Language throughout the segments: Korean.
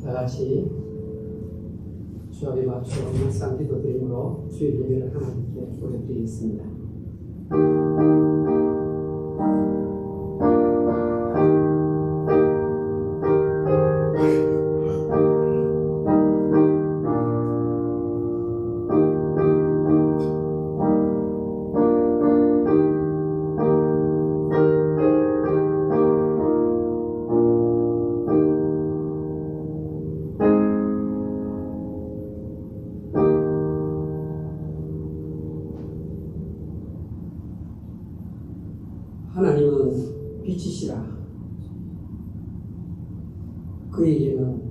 다 같이 주 앞에 맞춰 묵상 기도 드림으로 주의 예배를 하나님께 올려드리겠습니다. 하나님은 빛이시라. 그에게는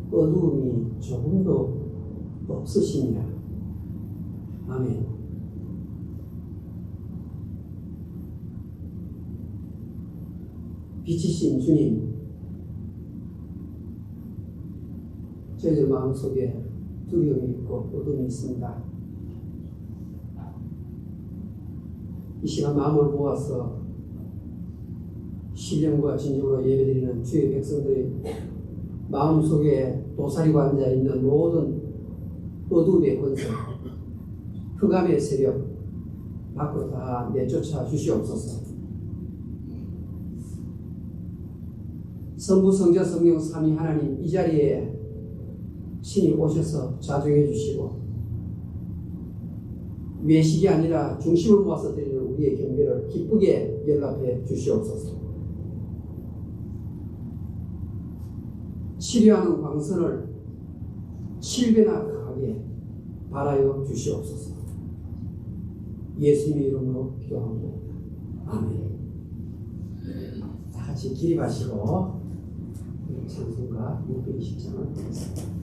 어두움이 조금도 없으시니라. 아멘. 빛이신 주님, 저희들 마음속에 두려움이 있고 어둠이 있습니다. 이 시간 마음을 모아서 신령과 진정으로 예배드리는 주의 백성들의 마음속에 도사리고 앉아있는 모든 어둠의 권세, 흑암의 세력 밖으로 다 내쫓아 주시옵소서. 성부, 성자, 성령 삼위 하나님, 이 자리에 신이 오셔서 좌정해 주시고 외식이 아니라 중심을 모아서 드리는 우리의 경배를 기쁘게 연락해 주시옵소서. 치료하는 광선을 7배나 강하게 발하여 주시옵소서. 예수님의 이름으로 기도합니다. 아멘. 다 같이 기립하시고 찬송가 620장을 드리겠습니다.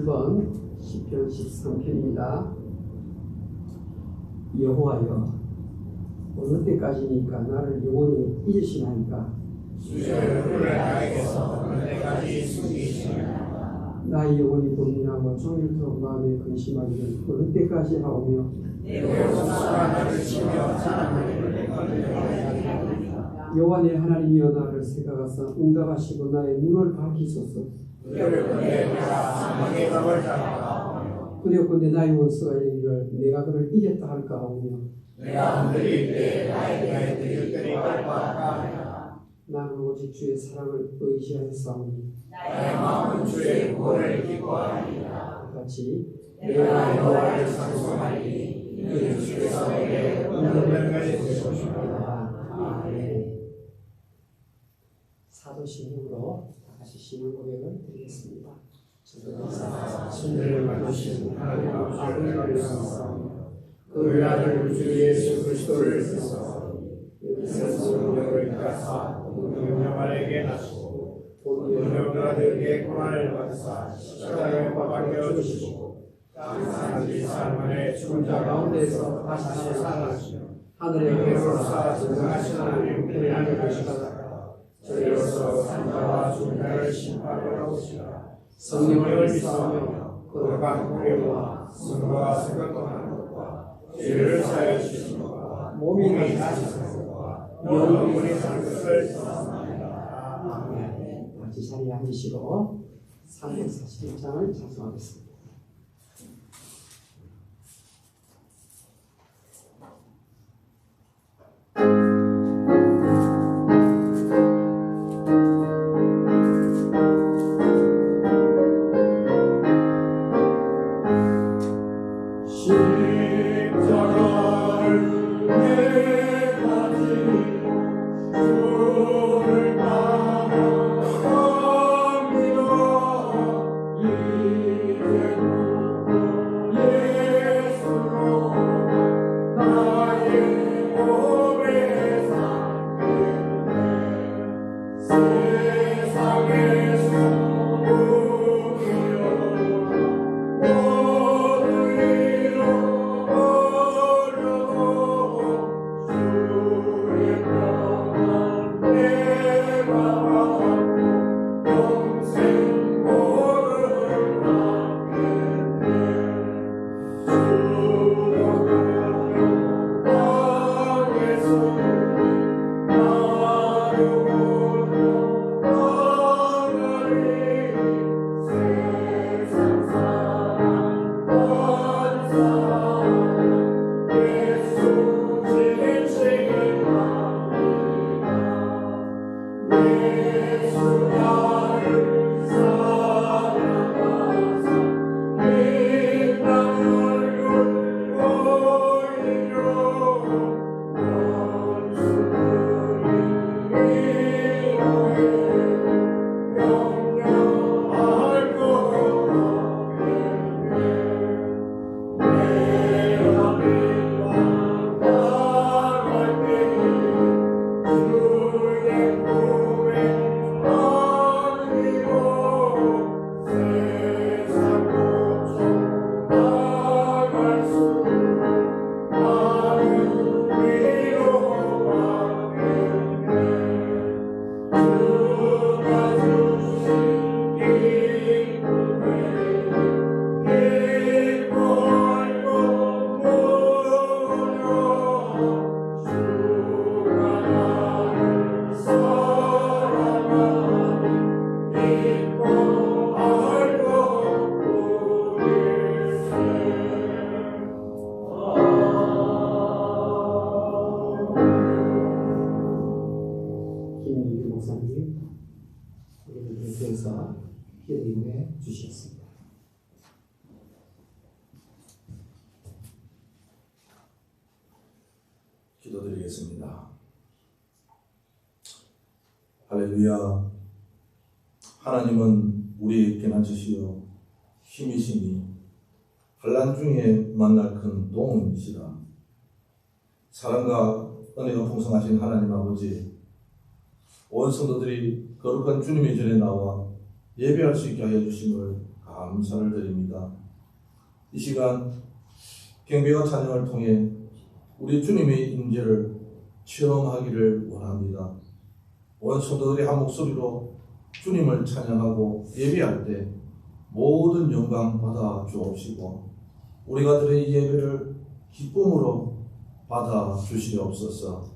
1번 시편 13편입니다. 여호와여, 어느 때까지니까 나를 영원히 잊으시나이까? 주의 얼굴을 나에게서 어느 때까지 숨기시나이까? 나의 영혼이 고민하고 종일토록 마음에 근심하기를 어느 때까지 하오며 내 목소리가 나를 치며 사랑하기를 내가 기다리리이다. 여호와 내 하나님이여, 나를 생각하사 응답하시고 나의 눈을 밝히소서. 그리고 내가 사망의 답을 따라가오며 그리하건대 나의 원수가 이르기를 내가 그를 이겼다 할까 하오며 내가 흔들릴 때 나에게 들들이 갈까 하리라. 나는 오직 주의 사랑을 의지하였사오니 나의 마음은 주의 구원을 기뻐하리라. 같이 내가 여호와를 찬송하리니 이는 주께서 내게 은혜를 주시옵소서. 아멘. 사도신경으로 다 같이 신앙 고백을 드리겠습니다. 신들을 만드신 하나님 아버지를 감사하며 그 아들 주 예수 그리스도를 쓰소서. 세상 영을 가사 운명자에게 나시고 운명자들에게 고난을 받으사 십자가에 못 박혀 주시고 땅산 지산 만에 죽은 자 가운데서 다시 살아나시며 하늘에 계로사 전능하신 하나님 편에 앉아 계시다가 저희로서 산자와 죽은 자를 심판하러 오시라. 성령을 믿사오며 그가 함께와 성과 생각하는 것과 죄를 사하여 주시는 것과 몸이 다시 사는 것과 영원히 사는 것을 선언합니다. 아멘. 같이 자리에 앉으시고 341장을 작성하겠습니다. 기도해 주시겠습니다. 기도드리겠습니다. 할렐루야. 하나님은 우리의 피난처시요 힘이시니 환난 중에 만날 큰 도움이시라. 사랑과 은혜가 풍성하신 하나님 아버지, 온 성도들이 거룩한 주님의 전에 나와 예배할 수 있게 하여 주심을 감사를 드립니다. 이 시간 경배와 찬양을 통해 우리 주님의 임재를 체험하기를 원합니다. 온 성도들이 한 목소리로 주님을 찬양하고 예배할 때 모든 영광 받아 주옵시고 우리가 드린 이 예배를 기쁨으로 받아 주시옵소서.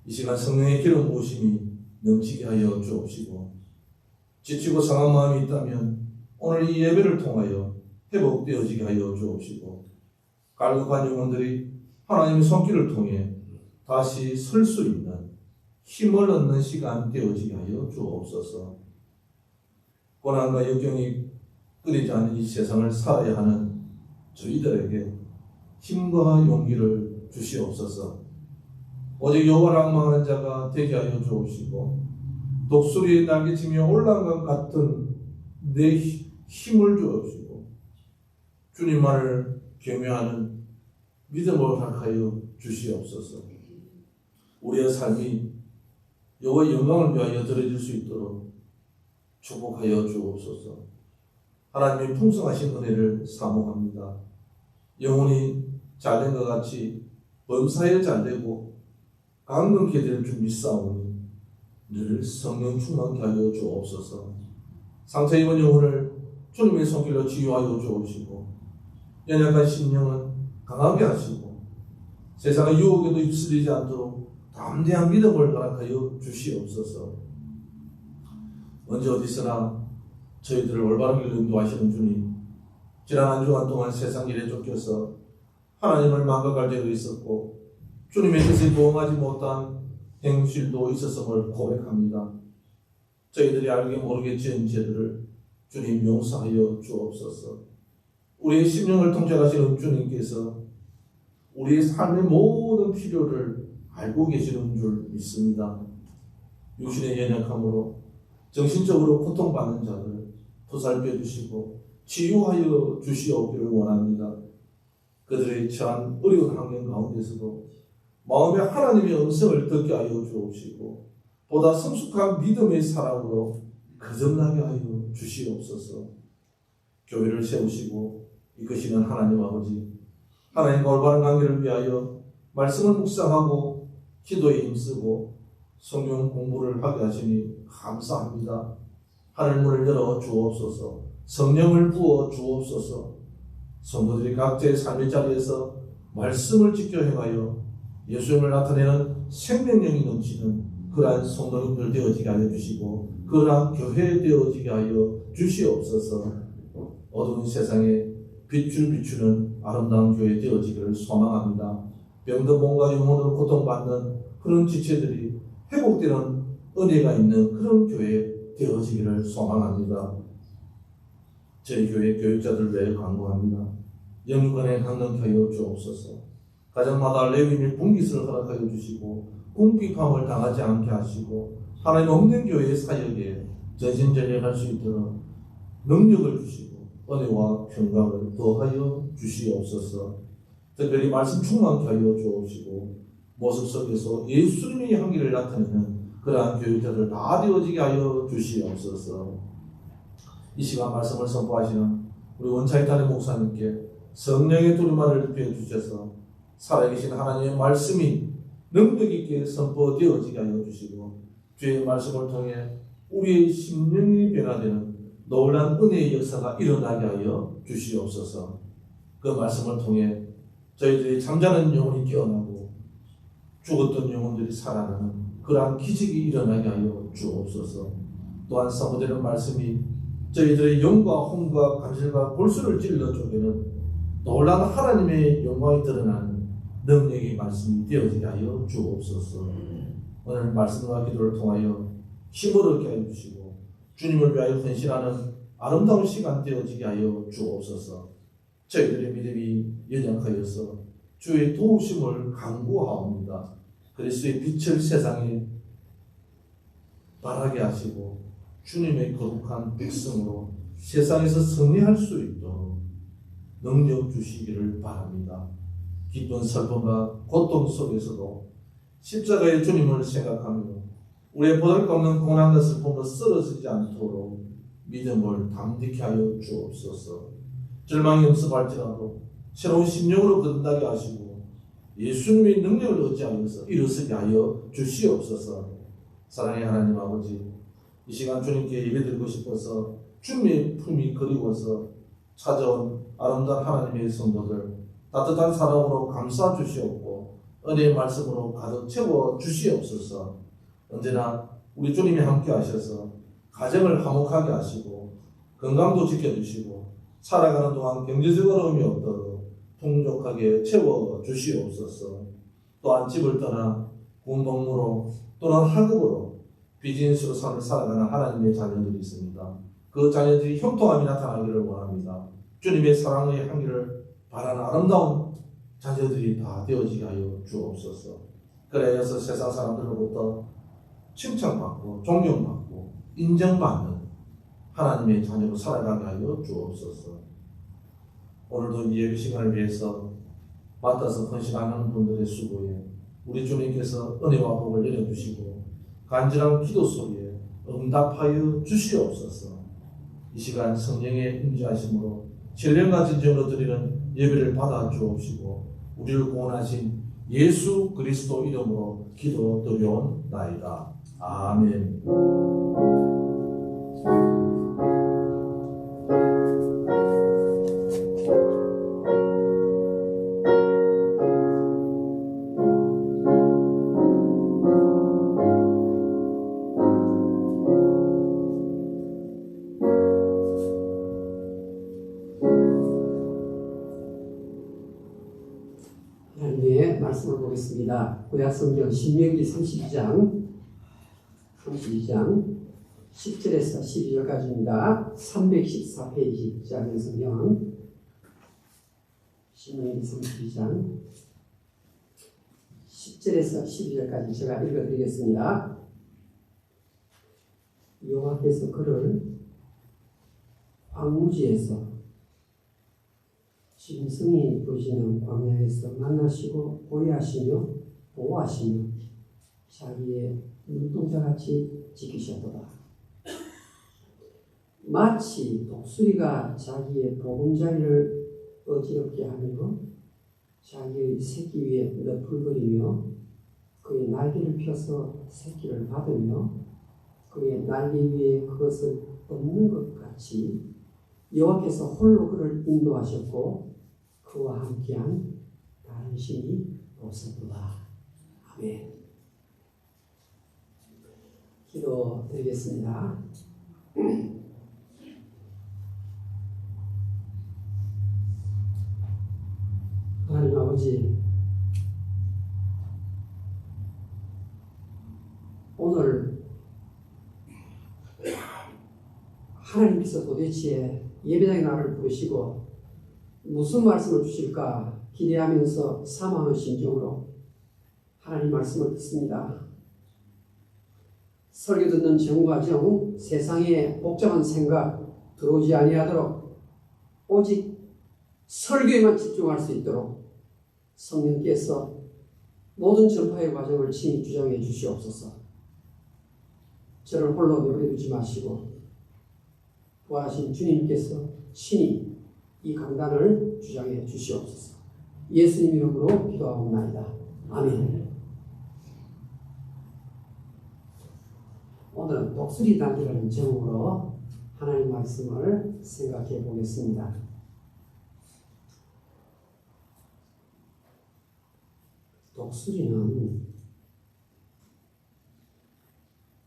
이 시간 성령의 기름 부으심이 넘치게 하여 주옵시고 지치고 상한 마음이 있다면 오늘 이 예배를 통하여 회복되어지게 하여 주옵시고 갈급한 영혼들이 하나님의 손길을 통해 다시 설 수 있는 힘을 얻는 시간 되어지게 하여 주옵소서. 고난과 역경이 끊이지 않는 이 세상을 살아야 하는 저희들에게 힘과 용기를 주시옵소서. 오직 여호와를 앙망하는 자가 되게 하여 주옵시고 독수리의 날개치며 올라간 것 같은 내 힘을 주옵시고 주님만을 경외하는 믿음을 허락하여 주시옵소서. 우리의 삶이 여호와의 영광을 위하여 드려질 수 있도록 축복하여 주옵소서. 하나님의 풍성하신 은혜를 사모합니다. 영혼이 잘된 것 같이 범사에 잘되고 강건케 될 줄 믿사오니 늘 성령 충만케 하여 주옵소서. 상처 입은 영혼을 주님의 손길로 치유하여 주옵시고 연약한 심령은 강하게 하시고 세상의 유혹에도 휩쓸리지 않도록 담대한 믿음을 허락하여 주시옵소서. 언제 어디서나 저희들을 올바른 길로 인도하시는 주님, 지난 한 주간 동안 세상 일에 쫓겨서 하나님을 망각할 때도 있었고 주님의 뜻에 부응하지 못한 행실도 있었음을 고백합니다. 저희들이 알게 모르게 지은 죄들을 주님 용서하여 주옵소서. 우리의 심령을 통찰하시는 주님께서 우리의 삶의 모든 필요를 알고 계시는 줄 믿습니다. 육신의 연약함으로 정신적으로 고통받는 자들 보살펴 주시고 치유하여 주시옵기를 원합니다. 그들의 처한 어려운 환경 가운데서도 마음에 하나님의 음성을 듣게 하여 주옵시고 보다 성숙한 믿음의 사랑으로 거듭나게 하여 주시옵소서. 교회를 세우시고 이끄시는 하나님 아버지, 하나님과 올바른 관계를 위하여 말씀을 묵상하고 기도에 힘쓰고 성경 공부를 하게 하시니 감사합니다. 하늘문을 열어 주옵소서. 성령을 부어 주옵소서. 성도들이 각자의 삶의 자리에서 말씀을 지켜 행하여 예수님을 나타내는 생명력이 넘치는 그러한 성도님들 되어지게 하여 주시고 그러한 교회 되어지게 하여 주시옵소서. 어두운 세상에 빛을 비추는 아름다운 교회 되어지기를 소망합니다. 병든 몸과 영혼으로 고통받는 그런 지체들이 회복되는 은혜가 있는 그런 교회 되어지기를 소망합니다. 저희 교회 교육자들 외에 간구합니다. 영육간에 강력하게 하여 주옵소서. 가정마다 레위인의 분깃을 허락하여 주시고 궁핍함을 당하지 않게 하시고 하나님 없는 교회의 사역에 전심전력할 수 있도록 능력을 주시고 은혜와 평강을 더하여 주시옵소서. 특별히 말씀 충만케 하여 주옵시고 모습 속에서 예수님의 향기를 나타내는 그러한 교육자들 다 되어지게 하여 주시옵소서. 이 시간 말씀을 선포하시는 우리 원차이탄의 목사님께 성령의 두루마리를 입혀 주셔서 살아계신 하나님의 말씀이 능력 있게 선포되어지게 하여 주시고 주의 말씀을 통해 우리의 심령이 변화되는 놀라운 은혜의 역사가 일어나게 하여 주시옵소서. 그 말씀을 통해 저희들이 잠자는 영혼이 깨어나고 죽었던 영혼들이 살아나는 그러한 기적이 일어나게 하여 주옵소서. 또한 사모되는 말씀이 저희들의 영과 혼과 간질과 골수를 찔러 쪼개는 놀라운 하나님의 영광이 드러나는 능력의 말씀이 되어지게 하여 주옵소서. 오늘 말씀과 기도를 통하여 힘을 얻게 하여 주시고 주님을 위하여 헌신하는 아름다운 시간 되어지게 하여 주옵소서. 저희들의 믿음이 연약하여서 주의 도우심을 간구하옵니다. 그리스도의 빛을 세상에 바라게 하시고 주님의 거룩한 백성으로 세상에서 승리할 수 있도록 능력 주시기를 바랍니다. 기쁜 슬픔과 고통 속에서도 십자가의 주님을 생각하며 우리의 보잘것없는 고난과 슬픔으로 쓰러지지 않도록 믿음을 담대케 하여 주옵소서. 절망이 역습할지라도 새로운 심령으로 거듭나게 하시고 예수님의 능력을 의지하여서 일어서게 하여 주시옵소서. 사랑의 하나님 아버지, 이 시간 주님께 예배드리고 싶어서 주님의 품이 그리워서 찾아온 아름다운 하나님의 성도들 따뜻한 사랑으로 감싸 주시옵고 은혜의 말씀으로 가득 채워 주시옵소서. 언제나 우리 주님이 함께 하셔서 가정을 화목하게 하시고 건강도 지켜주시고 살아가는 동안 경제적 어려움이 없도록 풍족하게 채워 주시옵소서. 또한 집을 떠나 공동무로 또는 학업으로 비즈니스로 삶을 살아가는 하나님의 자녀들이 있습니다. 그 자녀들이 형통함이 나타나기를 원합니다. 주님의 사랑의 향기를 바라는 아름다운 자녀들이 다 되어지게 하여 주옵소서. 그래서 세상 사람들로부터 칭찬받고 존경받고 인정받는 하나님의 자녀로 살아가게 하여 주옵소서. 오늘도 이 예배 시간을 위해서 맡아서 헌신하는 분들의 수고에 우리 주님께서 은혜와 복을 내려주시고 간절한 기도 소리에 응답하여 주시옵소서. 이 시간 성령의 임재하심으로 신령과 진정으로 드리는 예배를 받아 주옵시고 우리를 구원하신 예수 그리스도 이름으로 기도드려옵나이다. 아멘. 하나님의 말씀을 보겠습니다. 구약성경 신명기 32장 10절에서 12절까지입니다. 314페이지 작은 성경 신명기 32장 10절에서 12절까지 제가 읽어드리겠습니다. 여호와께서 그를 황무지에서 짐승이 부르시는 광야에서 만나시고 보호하시며 자기의 눈동자같이 지키셨도다. 마치 독수리가 자기의 보금자리를 어지럽게 하며 자기의 새끼 위에 너풀거리며 그의 날개를 펴서 새끼를 받으며 그의 날개 위에 그것을 엎는 것 같이 여호와께서 홀로 그를 인도하셨고 그와 함께한 다른 신이 없었도다. 아멘. 기도드리겠습니다. 하나님 아버지, 오늘 하나님께서 도대체 예배당에 나를 부르시고 무슨 말씀을 주실까 기대하면서 사모하는 심정으로 하나님 말씀을 듣습니다. 설교 듣는 정과정 세상에 복잡한 생각 들어오지 아니하도록 오직 설교에만 집중할 수 있도록 성령께서 모든 전파의 과정을 친히 주장해 주시옵소서. 저를 홀로 내버려두지 마시고 부활하신 주님께서 친히 이 강단을 주장해 주시옵소서. 예수님 이름으로 기도하옵나이다. 아멘. 오늘은 독수리 단지라는 제목으로 하나님 말씀을 생각해 보겠습니다. 독수리는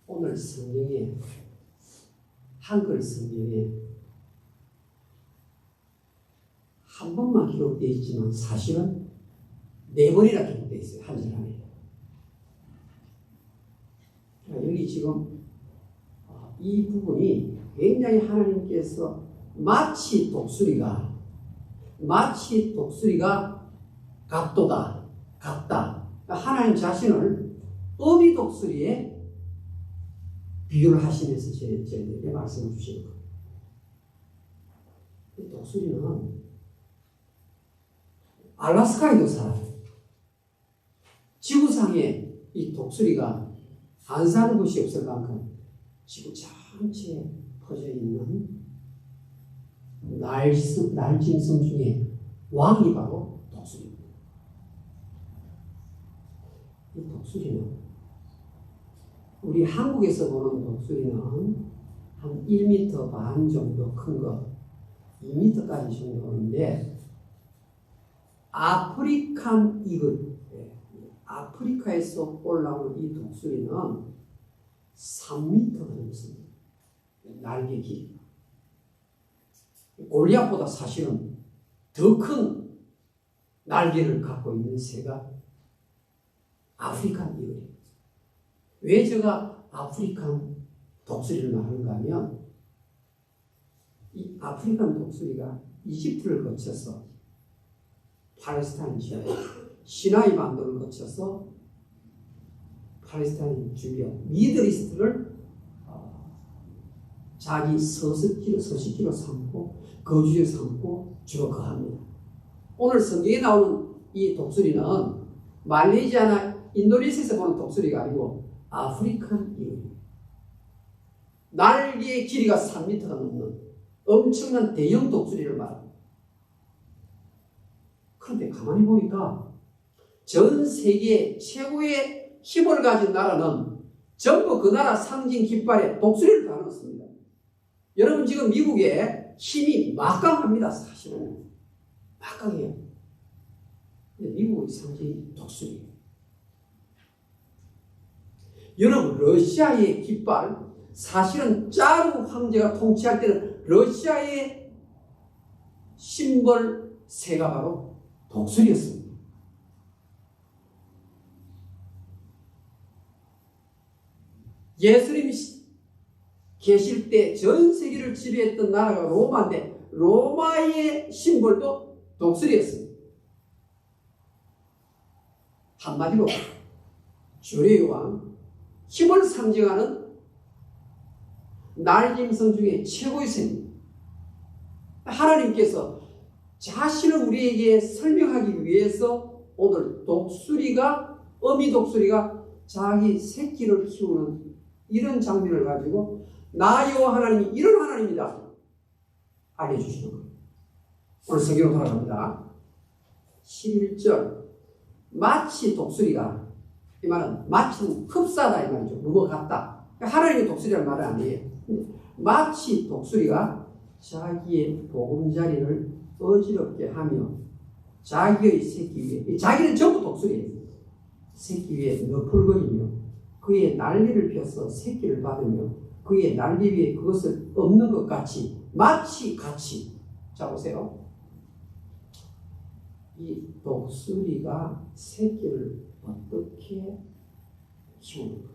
오늘 성경에 한글 성경에 한 번만 기록되어 있지만 사실은 4번이나 기록되어 있어요. 한 절 안에. 여기 지금 이 부분이 굉장히 하나님께서 마치 독수리가 같다. 하나님 자신을 어미 독수리에 비유를 하시면서 저희들에게 말씀을 주시는 거예요. 이 독수리는 알라스카에도 살아요. 지구상에 이 독수리가 안 사는 곳이 없을 만큼 지구 전체에 퍼져 있는 날짐승 중에 왕이 바로 독수리입니다. 이 독수리는 우리 한국에서 보는 독수리는 한 1m 반 정도 큰 거, 2m까지 정도인데 아프리칸 이글, 아프리카에서 올라오는 이 독수리는 3m가 넘습니다. 날개 길이가. 골리앗보다 사실은 더 큰 날개를 갖고 있는 새가 아프리칸 이글이에요. 왜 제가 아프리칸 독수리를 말하는가 하면 이 아프리칸 독수리가 이집트를 거쳐서 팔레스타인 지역, 시나이 반도를 거쳐서 팔레스타인 주변, 미드리스트를 자기 서식지로 삼고 거주지로 삼고 주로 거합니다. 오늘 성경에 나오는 이 독수리는 말레이시아나 인도네시아에서 보는 독수리가 아니고 아프리칸 이글입니다. 날개의 길이가 3m가 넘는 엄청난 대형 독수리를 말합니다. 그런데 가만히 보니까 전 세계 최고의 힘을 가진 나라는 전부 그 나라 상징 깃발에 독수리를 달아놓습니다. 여러분 지금 미국에 힘이 막강합니다. 사실은 막강해요. 근데 미국의 상징이 독수리예요. 여러분 러시아의 깃발, 사실은 짜르 황제가 통치할 때는 러시아의 심벌 새가 바로 독수리였습니다. 예수님이 계실 때 전 세계를 지배했던 나라가 로마인데 로마의 심벌도 독수리였습니다. 한마디로 주의 왕, 힘을 상징하는 날짐승 중에 최고의 새입니다. 하나님께서 자신을 우리에게 설명하기 위해서 오늘 독수리가, 어미 독수리가 자기 새끼를 키우는 이런 장면을 가지고 나 여호와 하나님이 이런 하나님이다 알려주시는 거예요. 오늘 성경으로 돌아갑니다. 11절 마치 독수리가, 이 말은 마치는 흡사하다 이 말이죠. 뭐뭐 같다. 하나님의 독수리라는 말은 아니에요. 마치 독수리가 자기의 보금자리를 어지럽게 하며 자기의 새끼 위에, 자기는 전부 독수리예요. 새끼 위에 너풀거리며 그의 난리를 펴서 새끼를 받으며 그의 난리 위에 그것을 엎는 것 같이, 마치 같이. 자 보세요. 이 독수리가 새끼를 어떻게 키우는가?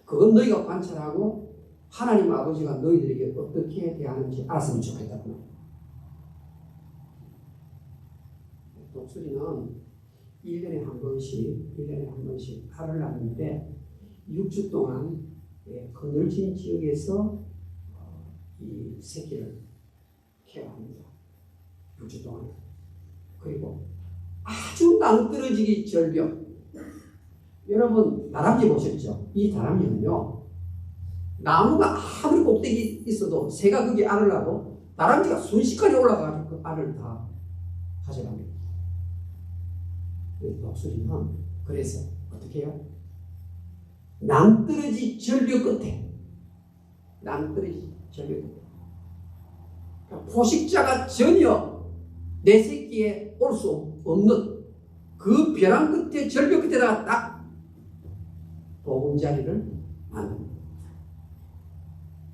그건 너희가 관찰하고 하나님 아버지가 너희들에게 어떻게 대하는지 알았으면 좋겠다고. 독수리는 1년에 한 번씩 알을 낳는데 6주 동안 그늘진 지역에서 이 새끼를 케어합니다. 6주 동안. 그리고 아주 낭떠러지기 절벽. 여러분 다람쥐 보셨죠? 이 다람쥐는요, 나무가 아무리 꼭대기 있어도 새가 거기 알을 낳고 다람쥐가 순식간에 올라가서 그 알을 다 가져갑니다. 독수리는 그래서 어떻게 해요? 낭떠러지 절벽 끝에, 낭떠러지 절벽 끝에, 그러니까 포식자가 전혀 내 새끼에 올 수 없는 그 벼랑 끝에, 절벽 끝에다가 딱 보금자리를 만듭니다.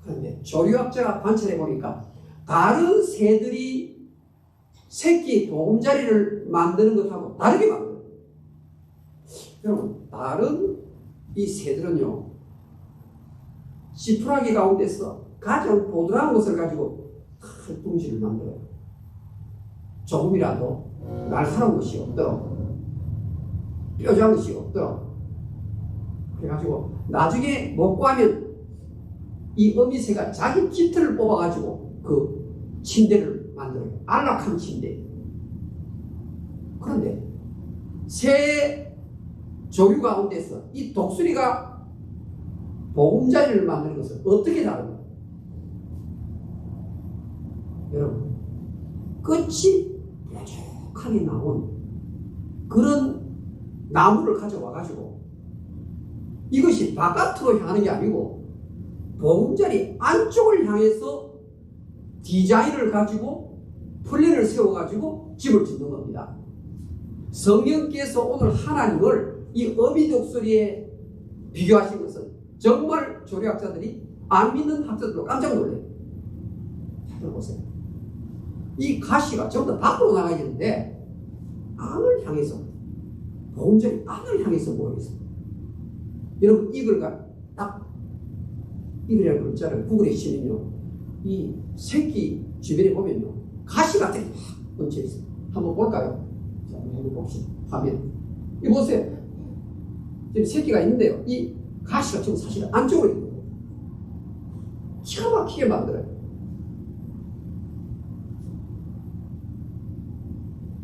그런데 조류학자가 관찰해 보니까 다른 새들이 새끼 보금자리를 만드는 것하고 다르게 만들어요. 여러분, 다른 이 새들은요, 지푸라기 가운데서 가장 보드라운 것을 가지고 큰 둥지를 만들어요. 조금이라도 날카로운 것이 없도록, 뾰족한 것이 없도록. 그래가지고 나중에 못 구하면 이 어미새가 자기 깃털을 뽑아가지고 그 침대를 만들어요. 안락한 침대. 그런데 새 조류 가운데서 이 독수리가 보금자리를 만드는 것은 어떻게 다른가? 끝이 뾰족하게 나온 그런 나무를 가져와 가지고 이것이 바깥으로 향하는 게 아니고 보금자리 안쪽을 향해서 디자인을 가지고 플랜을 세워 가지고 집을 짓는 겁니다. 성령께서 오늘 하나님을 이 어미독수리에 비교하신 것은 정말 조리학자들이 안 믿는 학자들도 깜짝 놀래요. 잘 들어보세요. 이 가시가 전부 다 밖으로 나가겠는데 안을 향해서 보금자리 안을 향해서 모여있어요. 여러분 이글과 딱 이글이라는 글자를 구글에 치면요 이 새끼 주변에 보면요 가시 같은 게 막 얹혀있어요. 한번 볼까요? 자, 한번 봅시다. 화면 이 보세요. 지금 새끼가 있는데요 이 가시가 지금 사실 안쪽으로 있는 거예요. 기가 막히게 만들어요.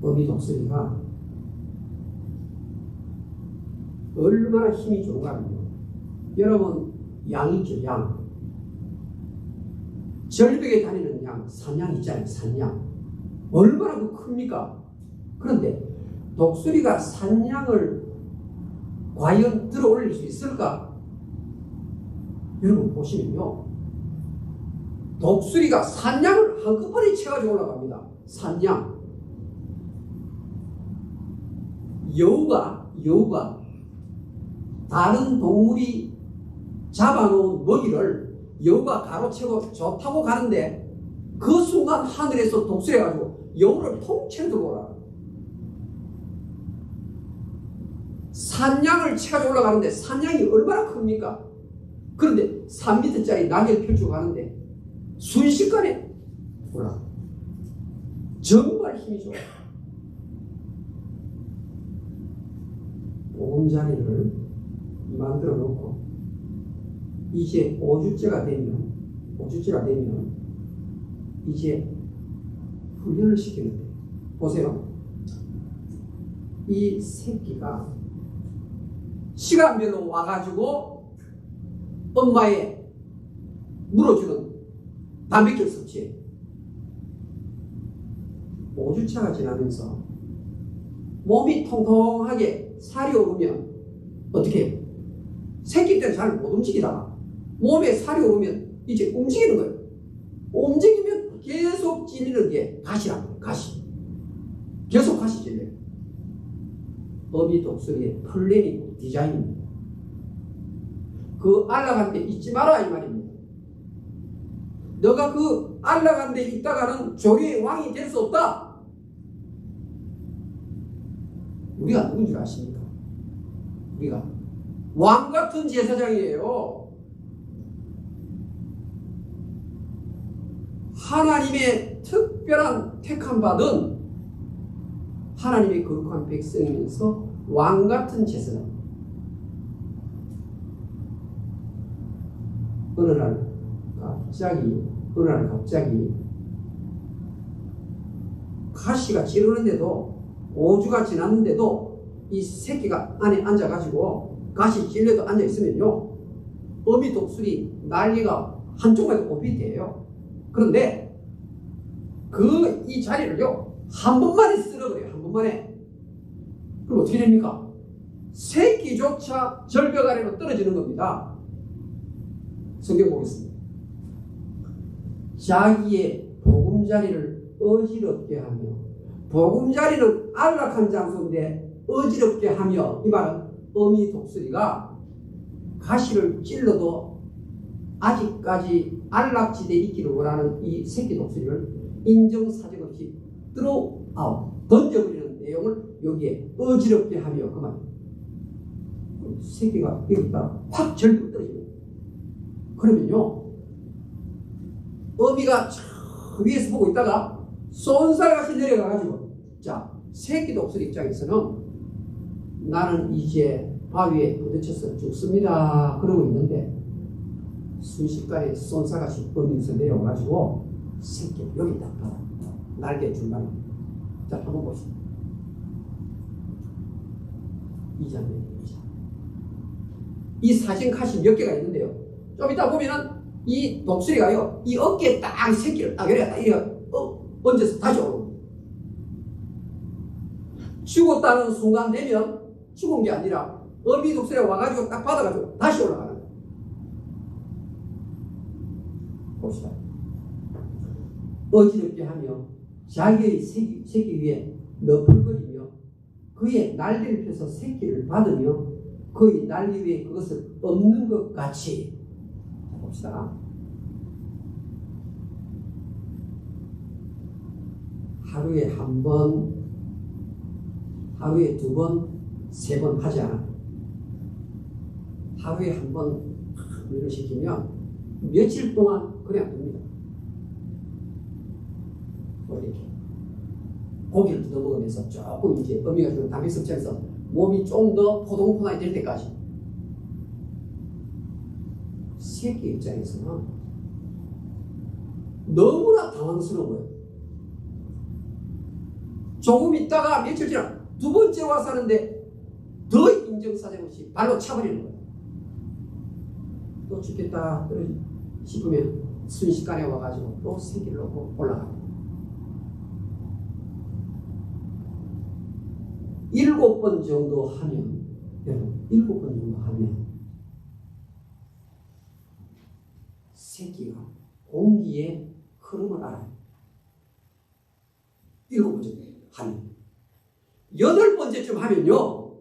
어미독수리가 얼마나 힘이 좋은가 하면요. 여러분 양이죠 양. 절벽에 다니는 양, 산양 있잖아요 산양. 얼마나 큽니까? 그런데 독수리가 산양을 과연 들어 올릴 수 있을까? 여러분 보시면요 독수리가 산양을 한꺼번에 쳐가지고 올라갑니다. 산양. 여우가 다른 동물이 잡아놓은 먹이를 여우가 가로채고 좋다고 가는데 그 순간 하늘에서 독수리가 가지고 여우를 통째로 들고 올라가요. 산양을 쳐가지고 올라가는데 산양이 얼마나 큽니까? 그런데 3m짜리 낙엽을 펼치고 가는데 순식간에 올라가요. 정말 힘이 좋아요. 보금자리를 만들어 놓고 이제 5주째가 되면 이제 훈련을 시키는 거예요. 보세요. 이 새끼가 시간별로 와가지고 엄마의 물어주는 단백질 섭취에 5주차가 지나면서 몸이 통통하게 살이 오르면 어떻게 해요? 새끼 때는 잘 못 움직이다가 몸에 살이 오르면 이제 움직이는 거예요. 움직이면 계속 찔리는 게 가시라는 거예요. 가시. 계속 가시 찔려요. 어미독수리의 플랜이고 디자인입니다. 그 안락한 데 있지 마라 이 말입니다. 너가 그 안락한 데 있다가는 조리의 왕이 될 수 없다. 우리가 누군 줄 아십니까? 우리가 왕 같은 제사장이에요. 하나님의 특별한 택함 받은 하나님의 거룩한 백성이면서 왕 같은 제사장. 어느 날 갑자기 가시가 찌르는데도 5주가 지났는데도 이 새끼가 안에 앉아가지고 가시 찔려도 앉아있으면요 어미독수리 날개가 한쪽만 꼽히대요. 그런데 이 자리를요 한 번만에 쓸어버려요. 한 번만에. 그럼 어떻게 됩니까? 새끼조차 절벽 아래로 떨어지는 겁니다. 성경 보겠습니다. 자기의 보금자리를 어지럽게 하며, 보금자리는 안락한 장소인데 어지럽게 하며, 이 말은 어미독수리가 가시를 찔러도 아직까지 안락지대에 있기를 원하는 이 새끼독수리를 인정사정 없이 던져버리는 내용을 여기에 어지럽게 하며 그 말. 새끼가 여기다 확 절벽 떨어지는. 그러면요 어미가 저 위에서 보고 있다가 쏜살같이 내려가가지고 자 새끼독수리 입장에서는 나는 이제 바위에 부딪혀서 죽습니다 그러고 있는데 순식간에 쏜살같이 어미에서 내려가가지고 새끼 여기다 날개 중간에 자 한번 보시죠. 이 장면입니다. 이 사진 컷이 몇 개가 있는데요. 좀 이따 보면은 이 독수리가요 이 어깨에 딱 새끼를 딱 여기다 딱 얹어서 다시 오고 죽었다는 순간 되면 죽은 게 아니라 어미 독수리가 와가지고 딱 받아가지고 다시 올라가는 거예요. 봅시다. 어지럽게 하며 자기의 새끼 위에 너풀거리며 그의 날개를 펴서 새끼를 받으며 그의 날개 위에 그것을 엎는 것 같이. 자, 봅시다. 하루에 한 번, 하루에 두 번, 세 번 하지 않아. 하루에 한 번 일을 시키면 며칠 동안 그냥 됩니다. 이렇게 고기를 뜯어 먹으면서 조금 이제 어미가 주는 단백질 섭취해서 몸이 좀 더 포동포동하게 될 때까지. 새끼 입장에서는 너무나 당황스러운 거예요. 조금 있다가 며칠 지나 두 번째 와서 하는데 더 인정사정 없이 발로 차버리는 거예요. 또 죽겠다 싶으면 순식간에 와가지고 또 새끼를 놓고 올라가요. 7번 정도 하면, 여러분, 7번 정도 하면 새끼가 공기의 흐름을 알아요. 7번 정도 하면. 8번째쯤 하면요,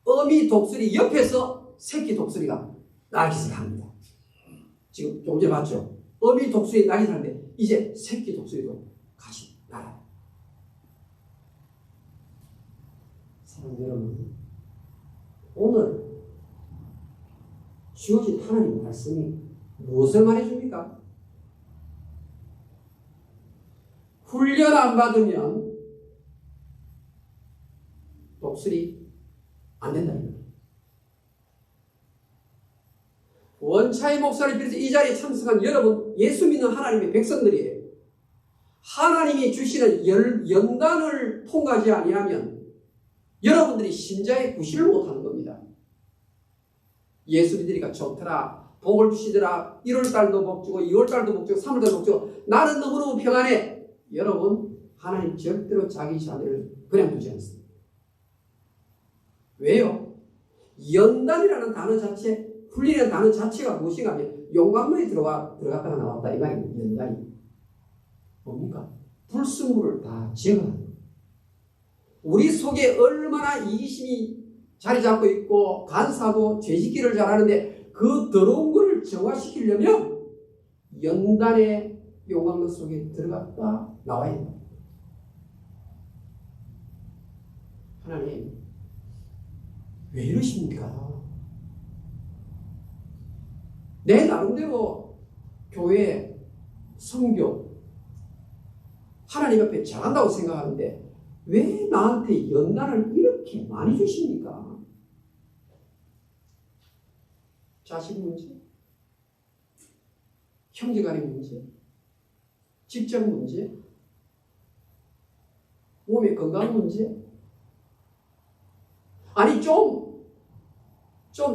어미 독수리 옆에서 새끼 독수리가 날깃을 합니다. 지금 조금 전에 봤죠? 어미 독수리 날깃을 하는데 이제 새끼 독수리도 같이 날아요. 사랑하는 여러분, 오늘 주어진 하나님의 말씀이 무엇을 말해줍니까? 훈련 안 받으면 독수리 안 된다. 원차의 목사를 비롯해서 이 자리에 참석한 여러분, 예수 믿는 하나님의 백성들이에요. 하나님이 주시는 연단을 통과하지 아니하면 여러분들이 신자의 구실을 못하는 겁니다. 예수 믿으니까 좋더라, 복을 주시더라, 1월달도 복 주고 2월달도 복 주고 3월달도 복 주고 나는 너무너무 평안해. 여러분, 하나님 절대로 자기 자녀를 그냥 두지 않습니다. 왜요? 연단이라는 단어 자체, 훈련이라는 단어 자체가 무엇인가 하면 용광로에 들어갔다가 나왔다 이 말이 연단이 뭡니까? 불순물을 다 제거하는 거예요. 우리 속에 얼마나 이기심이 자리 잡고 있고 간사하고 죄짓기를 잘하는데 그 더러운 것을 정화시키려면 연단의 용광로 속에 들어갔다 나와야 된다. 하나님, 왜 이러십니까? 내 나름대로 교회, 성교, 하나님 앞에 잘한다고 생각하는데 왜 나한테 연단을 이렇게 많이 주십니까? 자식 문제, 형제간의 문제, 직장 문제, 몸의 건강 문제. 아니 좀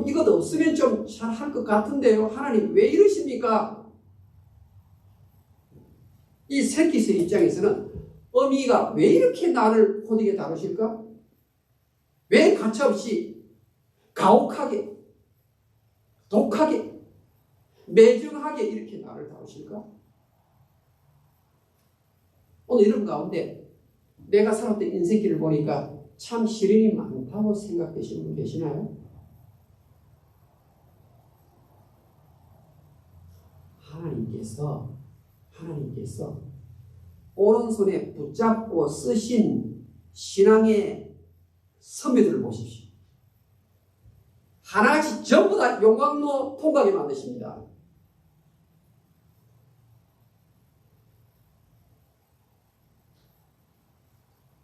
이것 없으면 좀 잘 할 것 같은데요. 하나님 왜 이러십니까? 이 새끼새 입장에서는 어미가 왜 이렇게 나를 호되게 다루실까? 왜 가차없이 가혹하게, 독하게, 매정하게 이렇게 나를 다루실까? 오늘 이런 가운데 내가 살았던 인생길을 보니까 참 시련이 많다고 생각되시는 분 계시나요? 하나님께서 오른손에 붙잡고 쓰신 신앙의 선배들을 보십시오. 하나같이 전부 다 용광로 통과하게 만드십니다.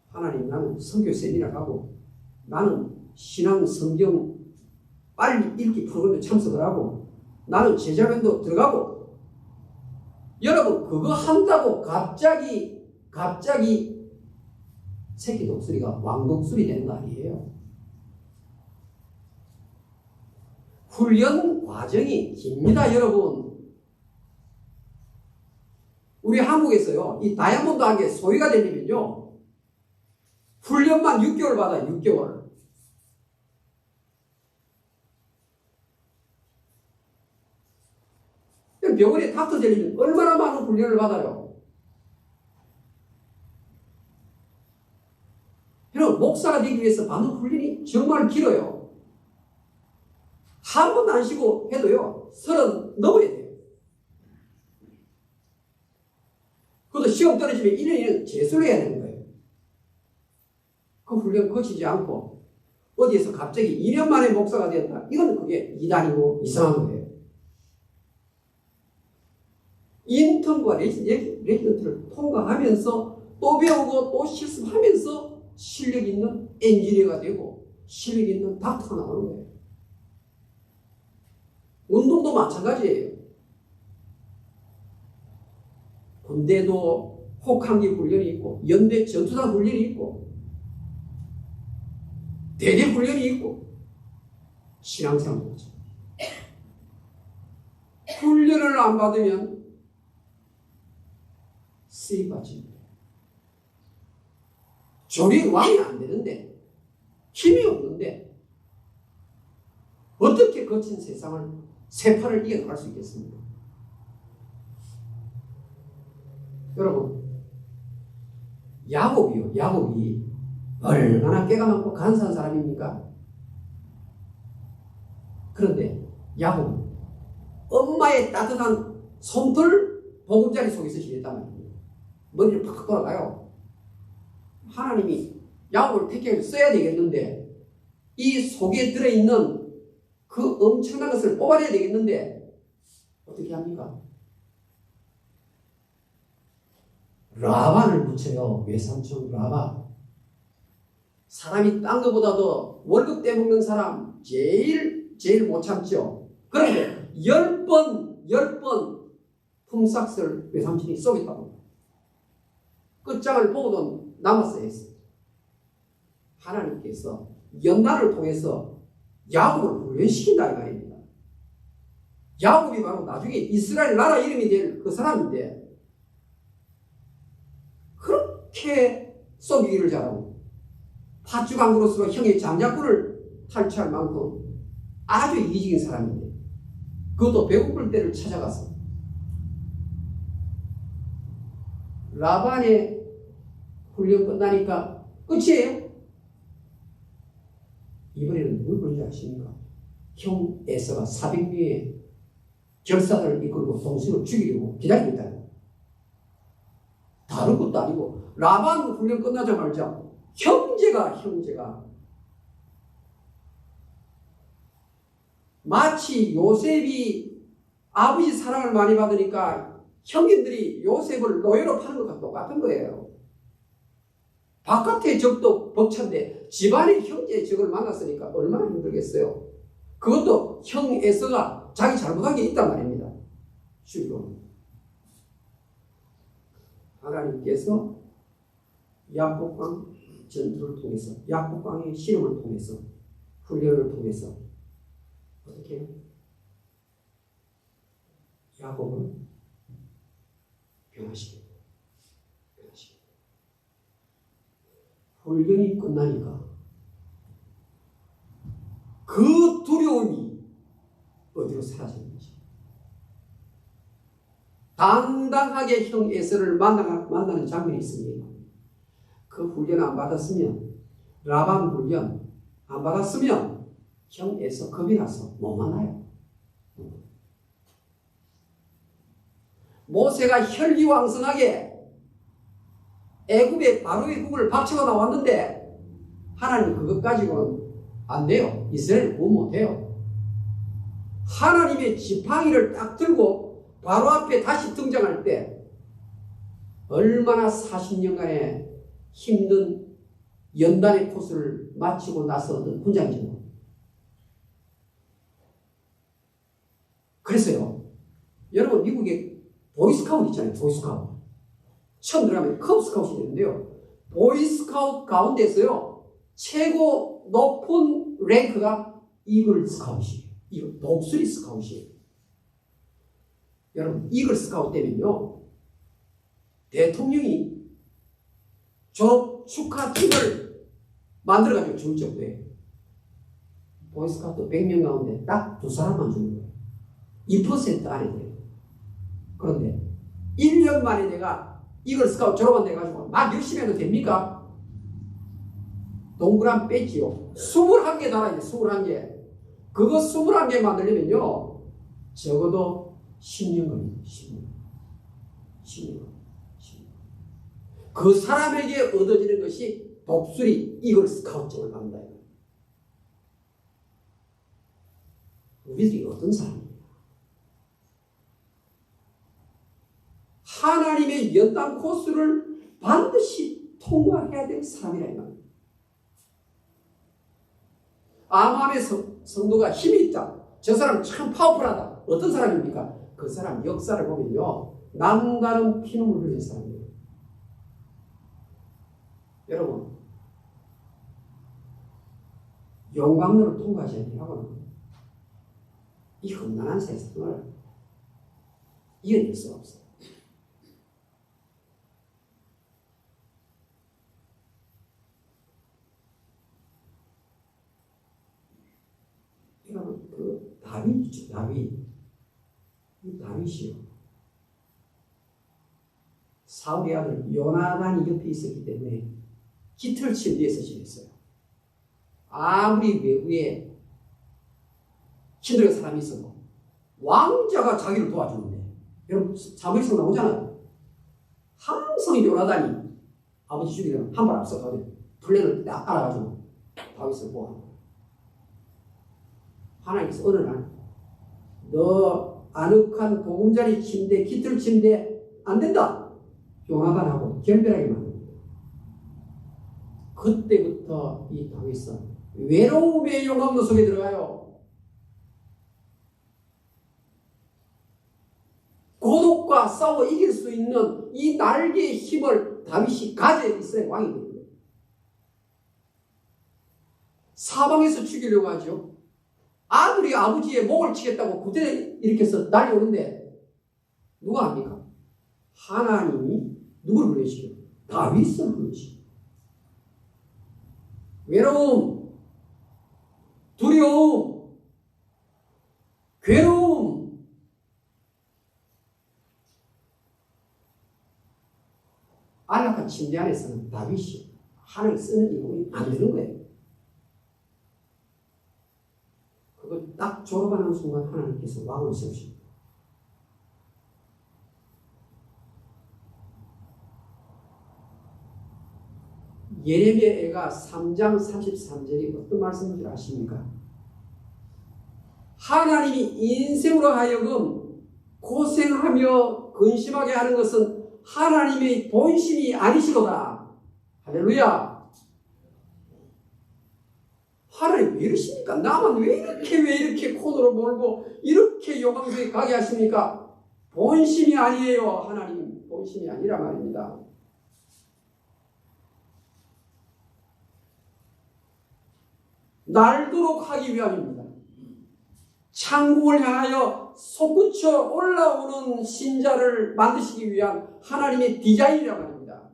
하나님, 나는 선교 세미나 가고 나는 신앙 성경 빨리 읽기 프로그램에 참석을 하고 나는 제자면도 들어가고 여러분 그거 한다고 갑자기 새끼 독수리가 왕독수리 되는 거 아니에요. 훈련 과정이 깁니다. 여러분, 우리 한국에서요 이 다이아몬드 하게 소유가 되려면요 훈련만 6개월 받아요. 6개월. 병원에 닥터 되려면 얼마나 많은 훈련을 받아요. 여러분, 목사가 되기 위해서 받는 훈련이 정말 길어요. 한 번도 안 쉬고 해도요, 30 넘어야 돼요. 그것도 시험 떨어지면 1년 재수를 해야 되는 거예요. 그 훈련 거치지 않고 어디에서 갑자기 2년 만에 목사가 되었다. 이건 그게 이단이고 이상한 거예요. 인턴과 레지던트를 통과하면서 또 배우고 또 실습하면서 실력 있는 엔지니어가 되고 실력 있는 닥터가 나오는 거예요. 운동도 마찬가지예요. 군대도 혹한기 훈련이 있고 연대 전투단 훈련이 있고 대대 훈련이 있고 신앙생활도 그렇죠. 훈련을 안 받으면 쓰임받지 못해요. 조리 왕이 안 되는데 힘이 없는데 어떻게 거친 세상을 세파를 이겨나갈 수 있겠습니까? 여러분, 야곱이 얼마나 깨가 많고 간사한 사람입니까? 그런데 야곱은 엄마의 따뜻한 손털 보금자리 속에서 지냈단 말입니다. 머리를 팍 돌아가요. 하나님이 야곱을 택해서 써야 되겠는데 이 속에 들어있는 그 엄청난 것을 뽑아내야 되겠는데 어떻게 합니까? 라반을 붙여요. 외삼촌 라반. 사람이 딴 것보다도 월급 떼먹는 사람 제일 못 참죠. 그런데 10번 품삯을 외삼촌이 쏘겠다고. 끝장을 보고도 남았어야 했어요. 하나님께서 연단을 통해서 야곱을 훈련시킨다 이 말입니다. 야곱이 바로 나중에 이스라엘 나라 이름이 될 그 사람인데 그렇게 쏘기를 잘하고 팥죽왕으로서 형의 장자꾼을 탈취할 만큼 아주 이기적인 사람인데 그것도 배고플 때를 찾아가서 라반의 훈련 끝나니까 끝이에요. 이번에는 누굴 부르지 아십니까? 형 에서가 400명의 결사들을 이끌고 동생을 죽이려고 기다리고 있다. 다른 것도 아니고 라반 훈련 끝나자마자 형제가 마치 요셉이 아버지 사랑을 많이 받으니까 형님들이 요셉을 노예로 파는 것과 똑같은 거예요. 바깥의 적도 벅찬데 집안의 형제의 적을 만났으니까 얼마나 힘들겠어요. 그것도 형 에서가 자기 잘못한 게 있단 말입니다. 주로 하나님께서 야곱왕 전투를 통해서 야곱왕의 실험을 통해서 훈련을 통해서 어떻게 해요? 야곱을 변화시킵니다. 훈련이 끝나니까 그 두려움이 어디로 사라졌는지 당당하게 형 에서를 만나는 장면이 있습니다. 그 훈련 안 받았으면 라반 훈련 안 받았으면 형 에서 겁이 나서 못 만나요. 모세가 혈기왕성하게 애굽의 바로의 국을 박차고 나왔는데 하나님 그것 가지고는 안 돼요. 이스라엘 구원 못해요. 하나님의 지팡이를 딱 들고 바로 앞에 다시 등장할 때 얼마나 40년간의 힘든 연단의 코스를 마치고 나서 얻은 훈장이죠. 그래서요, 여러분 미국에 보이스카우트 있잖아요. 보이스카우트. 처음 들어가면 컵스카우트이 되는데요. 보이스카우트 가운데서요, 최고 높은 랭크가 이글 스카웃이에요. 이거 독수리 스카웃이에요. 여러분, 이글 스카웃 되면요, 대통령이 졸업 축하 팀을 만들어가지고 줄 정도예요. 보이스카우트 100명 가운데 딱 2사람만 주는 거예요. 2% 안에 돼요. 그런데 1년 만에 내가 이걸 스카우트 졸업한 데 가지고 막 열심히 해도 됩니까? 동그란 배지요. 21개 달아야 돼. 21개. 그거 21개 만들려면요 적어도 10년 걸립니다. 10년. 그 사람에게 얻어지는 것이 독수리 이글 스카우트를 받는다. 우리들이 어떤 사람이에요? 하나님의 연단 코스를 반드시 통과해야 될 사람이라 이 말입니다. 암암의 성도가 힘이 있다. 저 사람 참 파워풀하다. 어떤 사람입니까? 그 사람 역사를 보면요 남다른 피눈물 흘린 사람이에요. 여러분 용광로를 통과하지 않으려고는 이 험난한 세상을 이겨낼 수가 없어요. 여러분 그 다윗이죠. 이 다윗이요. 사울의 아들 요나단이 옆에 있었기 때문에 깃털칠 위에서 지냈어요. 아무리 외부에 힘들게 사람이 있어도 왕자가 자기를 도와주는데 여러분 사무엘상 나오잖아요. 항상 요나단이 아버지 죽이려면 한 발 앞서가거든요. 플랜을 딱 알아가지고 다윗을 보호합니다. 하나님께서 어느 날 너 아늑한 보금자리 침대 깃털 침대 안 된다. 요나단하고 결별하게 만듭니다. 그때부터 이 다윗은 외로움의 용광로 속에 들어가요. 고독과 싸워 이길 수 있는 이 날개의 힘을 다윗이 가져 있어야 왕이 됩니다. 사방에서 죽이려고 하죠. 아들이 아버지의 목을 치겠다고 구대를 일으켜서 날려오는데 누가 합니까? 하나님이 누구를 불러주시죠? 다윗을 불러주시죠. 외로움, 두려움, 괴로움, 안락한 침대 안에서는 다윗이 하나님 쓰는 이름이 안 되는 거예요. 그걸 딱 졸업하는 순간 하나님께서 왕을 세우십니다. 예레미야가 3장 33절이 어떤 말씀인 줄 아십니까? 하나님이 인생으로 하여금 고생하며 근심하게 하는 것은 하나님의 본심이 아니시도다. 할렐루야. 하나님 왜 이러십니까? 나만 왜 이렇게 코너로 몰고 이렇게 요강속에 가게 하십니까? 본심이 아니에요. 하나님 본심이 아니라 말입니다. 날도록 하기 위함입니다. 창공을 향하여 솟구쳐 올라오는 신자를 만드시기 위한 하나님의 디자인이라고 합니다.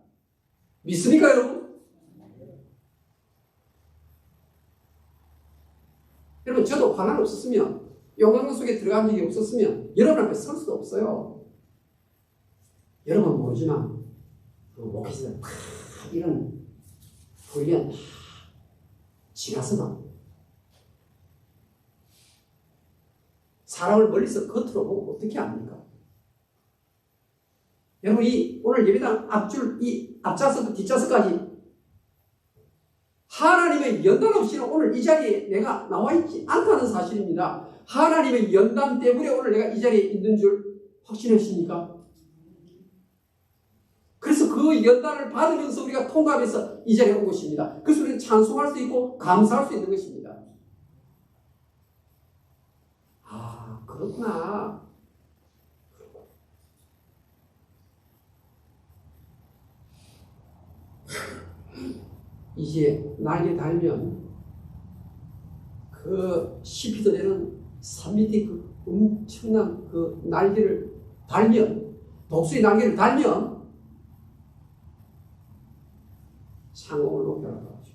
믿습니까 여러분? 여러분 저도 환난 없었으면 용광로 속에 들어간 적이 없었으면 여러분 앞에 설 수도 없어요. 여러분 모르지만 목회자들 다 이런 훈련 다 지나서다 사람을 멀리서 겉으로 보고 어떻게 합니까? 여러분 이 오늘 예배당 앞줄 이 앞좌석 뒷좌석까지 하나님의 연단 없이는 오늘 이 자리에 내가 나와 있지 않다는 사실입니다. 하나님의 연단 때문에 오늘 내가 이 자리에 있는 줄 확신하십니까? 그래서 그 연단을 받으면서 우리가 통감해서 이 자리에 온 것입니다. 그래서 우리는 찬송할 수 있고 감사할 수 있는 것입니다. 아, 그렇구나. 이제 날개 달면 그 10피도 되는 3m 그 엄청난 그 날개를 달면 독수리 날개를 달면 창공을 높여라고 하죠.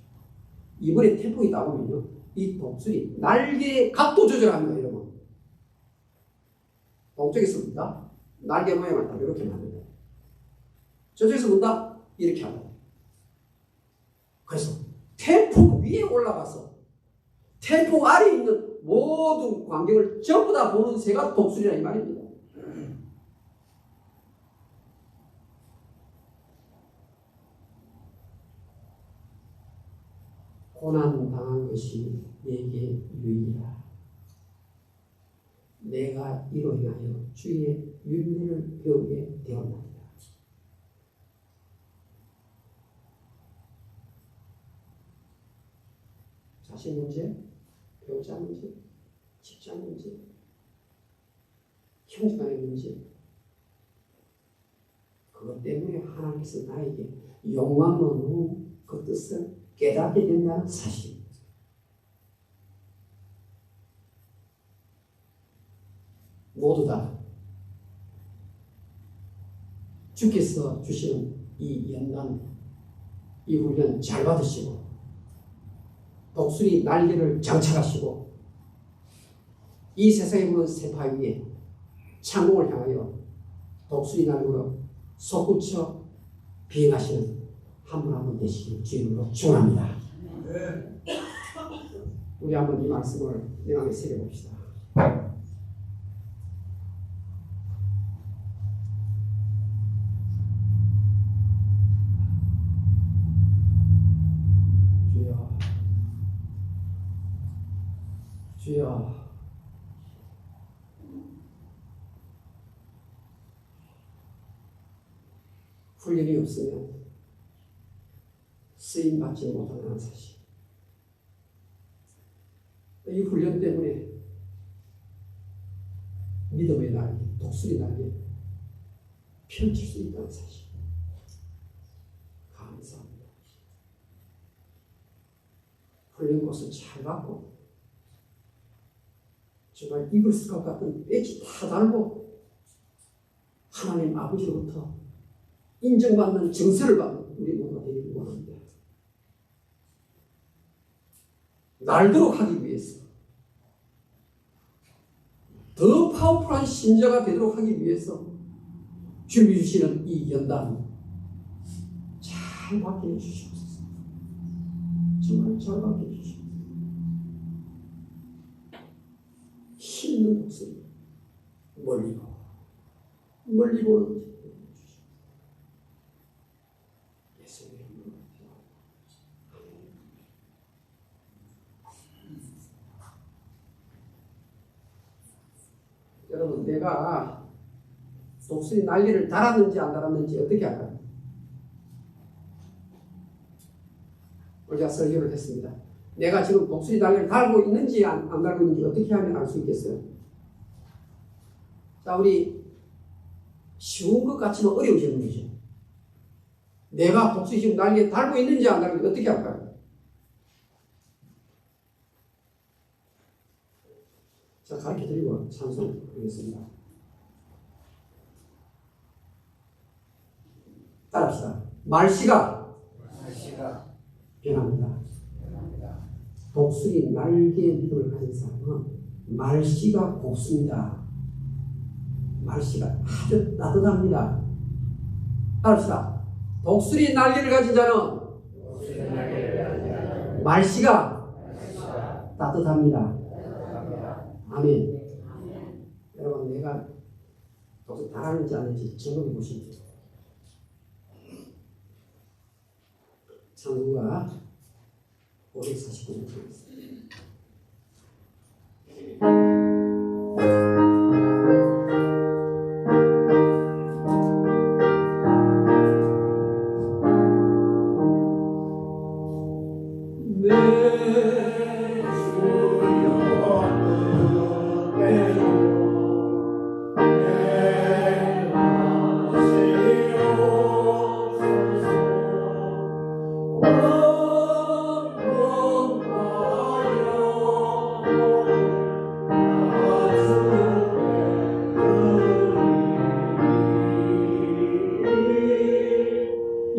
이번에 태풍이 따오면요, 이 독수리 날개 각도 조절합니다. 여러분, 동쪽에서 문다 날개 모양을 딱 이렇게 만듭니다. 저쪽에서 문다 이렇게 합니다. 그래서 태풍 위에 올라가서 태풍 아래에 있는 모든 광경을 전부 다 보는 새가 독수리라 이 말입니다. 고난 당한 것이 내게 유익이라. 내가 이로 인하여 주의 윤례를 배우게 되었나이다. 자신 문제, 배우자 문제, 직장 문제, 형제간의 문제, 그것 때문에 하나님께서 나에게 영광으로 그 뜻을 깨닫게 된다는 사실. 모두 다 주께서 주시는 이 연단, 이 훈련 잘 받으시고 독수리 날개를 장착하시고 이 세상에 부는 세파 위에 창공을 향하여 독수리 날개로 솟구쳐 비행하시는 한 분 한 분 되시길 주님으로 축원합니다. 우리 한번 이 말씀을 내 마음에 새겨봅시다. 주여, 주여, 훈련이 없으면 쓰임 받지 못하는 사실. 이 훈련 때문에 믿음의 날개, 독수리 날개 펼칠 수 있다는 사실. 감사합니다. 훈련 곳을 잘 받고 정말 이글스컷 같은 배지 다 달고 하나님 아버지로부터 인정받는 증서를 받는 우리 모두가 되기를 원합니다. 날도록 하기 위해서, 더 파워풀한 신자가 되도록 하기 위해서 주님이 주시는 이 연단 잘 받게 해주시옵소서. 정말 잘 받게 해주시옵소서. 힘있는 목소리 멀리 보는 여러분, 내가 독수리 날개를 달았는지 안 달았는지 어떻게 알아요? 우리가 설교를 했습니다. 내가 지금 독수리 날개를 달고 있는지 안 달고 있는지 어떻게 하면 알 수 있겠어요? 자, 우리 쉬운 것 같지만 어려운 질문이죠. 내가 독수리 지금 날개 달고 있는지 안 달고 있는지 어떻게 할까요? 자, 가르쳐드리고 찬송하겠습니다. 따라합시다. 말씨가 변합니다. 독수리 날개 믿음을 가진 사람은 말씨가 곱습니다. 말씨가 아주 따뜻합니다. 따라합시다. 독수리 날개를 가진 자는 말씨가 따뜻합니다. 아멘. 여러분, 내가 독수리 달았는지 안 했는지 점검해 보십시오. 창구가 549년 되겠습니다.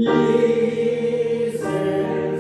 이 세상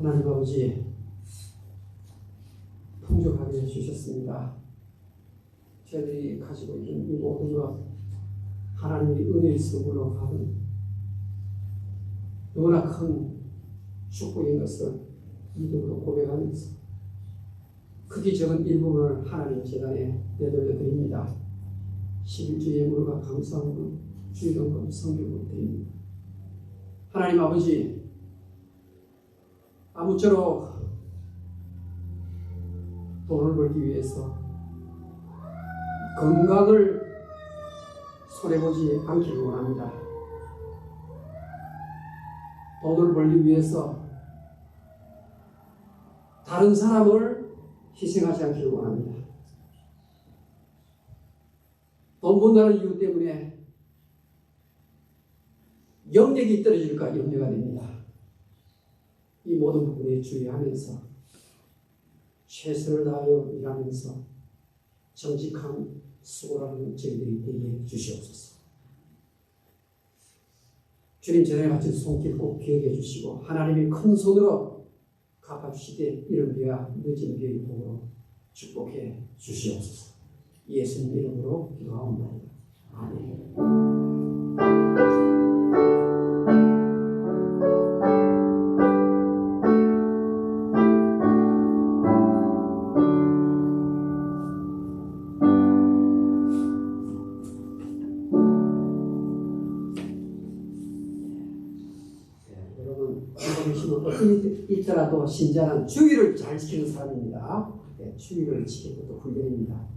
하나님 아버지, 풍족하게 해주셨습니다. 저희들이 가지고 있는 이 모든 것, 하나님의 은혜의 선물로 받은 너무나 큰 축복인 것을 믿음으로 고백하면서 크기 적은 일부분을 하나님 재단에 내돌려 드립니다. 11주 예물과 감사함과 주일원금 성경을 드립니다. 하나님 아버지, 아무쪼록 돈을 벌기 위해서 건강을 손해보지 않기를 원합니다. 돈을 벌기 위해서 다른 사람을 희생하지 않기를 원합니다. 돈 번다는 이유 때문에 영역이 떨어질까 염려가 됩니다. 이 모든 부분에 주의하면서 최선을 다하여 일하면서 정직한 수고라는 저희들이 되게 주시옵소서. 주님 전에 바친 손길 꼭 기억해 주시고 하나님이 큰 손으로 갚아주시되 이런 비와 늦은 비의 복으로 축복해 주시옵소서. 예수님 이름으로 기도하옵나이다. 아멘. 있더라도 신자는 주의를 잘 지키는 사람입니다. 주의를 지키는 것도 훈련입니다.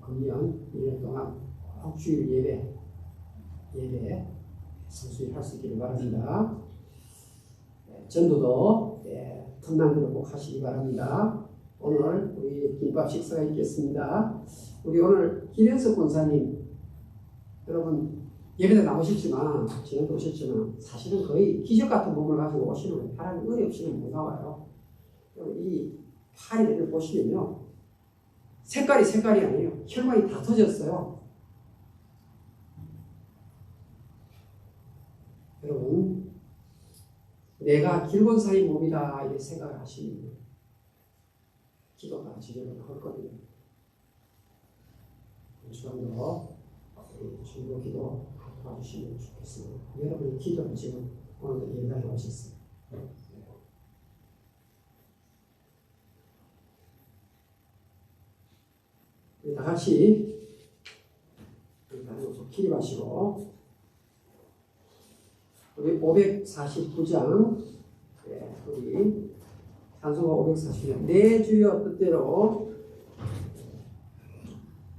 금년 1년 동안 꼭 주일 예배 성수히 할 수 있기를 바랍니다. 전도도 틈난 대로 꼭 하시기 바랍니다. 오늘 우리 김밥 식사가 있겠습니다. 우리 오늘 김현석 권사님, 여러분 예배에 나오셨지만, 지난도 오셨지만, 사실은 거의 기적 같은 몸을 가지고 오시는 하나님 은혜 없이는 못 나와요. 이 팔을 보시면요. 색깔이 아니에요. 혈관이 다 터졌어요. 여러분, 내가 길곤사의 몸이다, 이렇게 생각을 하시면 기도가 지금은 헐거든요. 주간도 중보 기도 도와주시면 좋겠습니다. 여러분의 기도를 지금 오늘 예배에 오셨습니다. 다 같이 기립하시고 우리 549장 우리 찬송가 549장 내 주여 뜻대로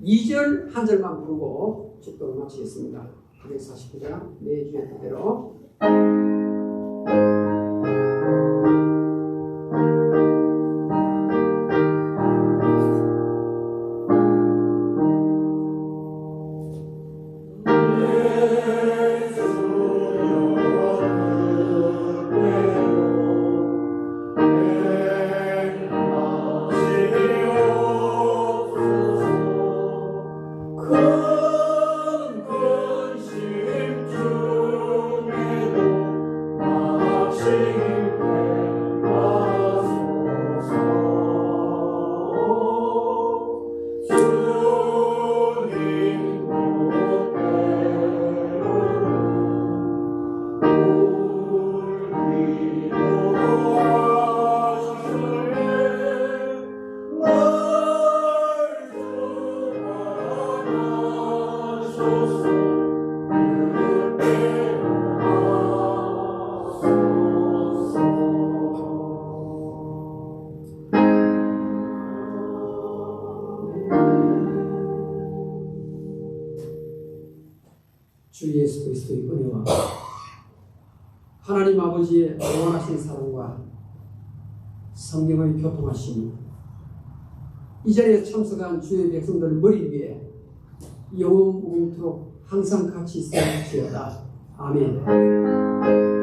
2절 한 절만 부르고 축도를 마치겠습니다. 549장 내 주여 뜻대로 근심 중에도 마치 그리스도의 은혜와 하나님 아버지의 영원하신 사랑과 성령의 교통하심이 이 자리에 참석한 주의 백성들 머리 위에 영원무궁토록 항상 같이 있을지어다. 아멘.